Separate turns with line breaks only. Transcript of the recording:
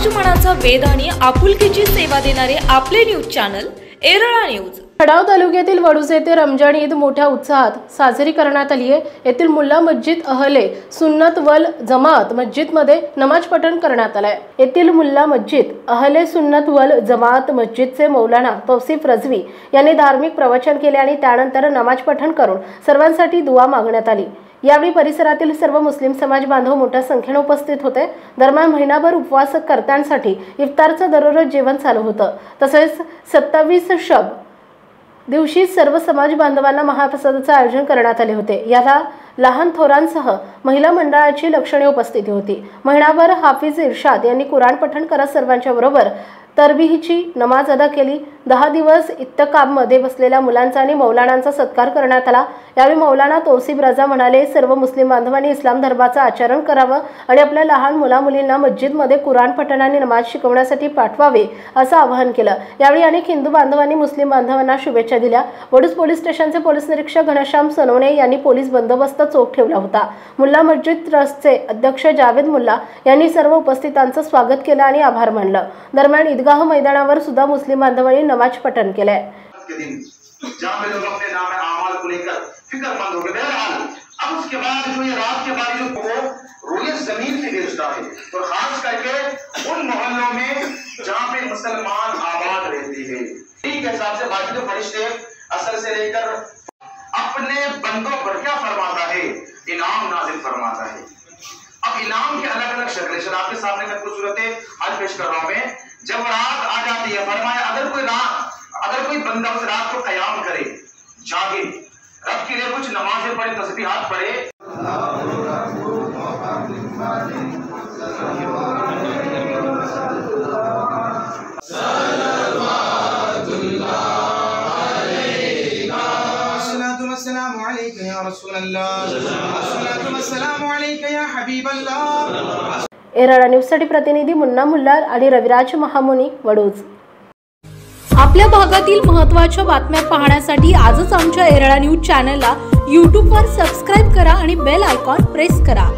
समाजमनाचा वेध आणि आपुलकीची सेवा देणारे आपले न्यूज चॅनल एरळा न्यूज।
खडाव तालुक्यातील वडूज येथे रमजान ईद मोठ्या उत्साहात साजरी करण्यात आली आहे। येथील मुल्ला मस्जिद अहले सुन्नत वल जमात मस्जिदमध्ये नमाज पठण करण्यात आले। येथील मुल्ला मस्जिद अहले सुन्नत वल जमात मस्जिदचे मौलाना तौसिफ रजवी यांनी धार्मिक प्रवचन केले आणि त्यानंतर नमाज पठण करून सर्वांसाठी दुआ मागण्यात आली। यावेळी परिसरातील सर्व मुस्लिम समाज बांधव मोठ्या संख्येने उपस्थित होते। दरम्यान महिनाभर उपवास करत्यांसाठी इफ्तारचं दररोज जेवण चालू होतं। तसेच 27 शब दिवशी सर्व समाज बांधवांना महाप्रसादाचे आयोजन करण्यात आले होते। याला लहान थोरांसह महिला मंडळाची लक्षणीय उपस्थिती होती। महिनाभर हाफिज इर्शाद यांनी कुराण पठण करत सर्वांच्या बरोबर तरबिहीची नमाज अदा केली। 10 दिवस इत्तकाबमध्ये बसलेल्या मुलांचा आणि मौलानांचा सत्कार करण्यात आला। यावेळी मौलाना तौसिफ रजा म्हणाले, सर्व मुस्लिम बांधवांनी इस्लाम धर्माचे आचरण करावं आणि आपल्या लहान मुला-मुलींना मस्जिदमध्ये कुराण पठण आणि नमाज शिकवण्यासाठी पाठवावे असं आवाहन केलं। यावेळी अनेक हिंदू बांधवांनी मुस्लिम बांधवांना शुभेच्छा दिल्या। वडूज पोलीस स्टेशनचे पोलीस निरीक्षक घनश्याम सोनवणे यांनी पोलीस बंदोबस्त चोख ठेवला होता। मुल्ला मस्जिद ट्रस्टचे अध्यक्ष जावेद मुल्ला यांनी सर्व उपस्थितांचं स्वागत केलं आणि आभार मानलं। दरम्यान ईदगाह मैदानावर सुद्धा मुस्लिम बांधवांनी नमाज पठण केले।
जहाँ पे लोग अपने नाम आमाल को लेकर फिक्रमंद हो गए। बहरहाल अब उसके बाद जो ये रात के बाद जो रोए जमीन पे बेचता है, तो खास करके उन मोहल्लों में जहाँ पे मुसलमान आबाद रहते हैं, ठीक हिसाब से बाकी जो फरिश्ते असर से लेकर अपने बंदों पर क्या फरमाता है, इनाम नाजिल फरमाता है। अब इनाम के अलग अलग शक्लें आपके सामने मैं कुछ सूरतें आज पेश कर रहा हूं मैं। जब रात आ जाती है, फरमाया अगर कोई बंदा उस रात को कयाम करे, जागे, रब के लिए कुछ नमाजें पढ़े, तस्बीहात पढ़े, अस्सलामु अलैका या रसूल अल्लाह, अस्सलातु वस्सलामु अलैका या हबीब अल्लाह।
एरळा न्यूजसाठी प्रतिनिधी मुन्ना मुल्लार आणि रविराज महामुनी, वडूज।
आपल्या भागातील महत्त्वाच्या बातम्या पाहण्यासाठी आजच आमच्या एरळा न्यूज चॅनलला YouTube वर सबस्क्राइब करा आणि बेल आयकॉन प्रेस करा।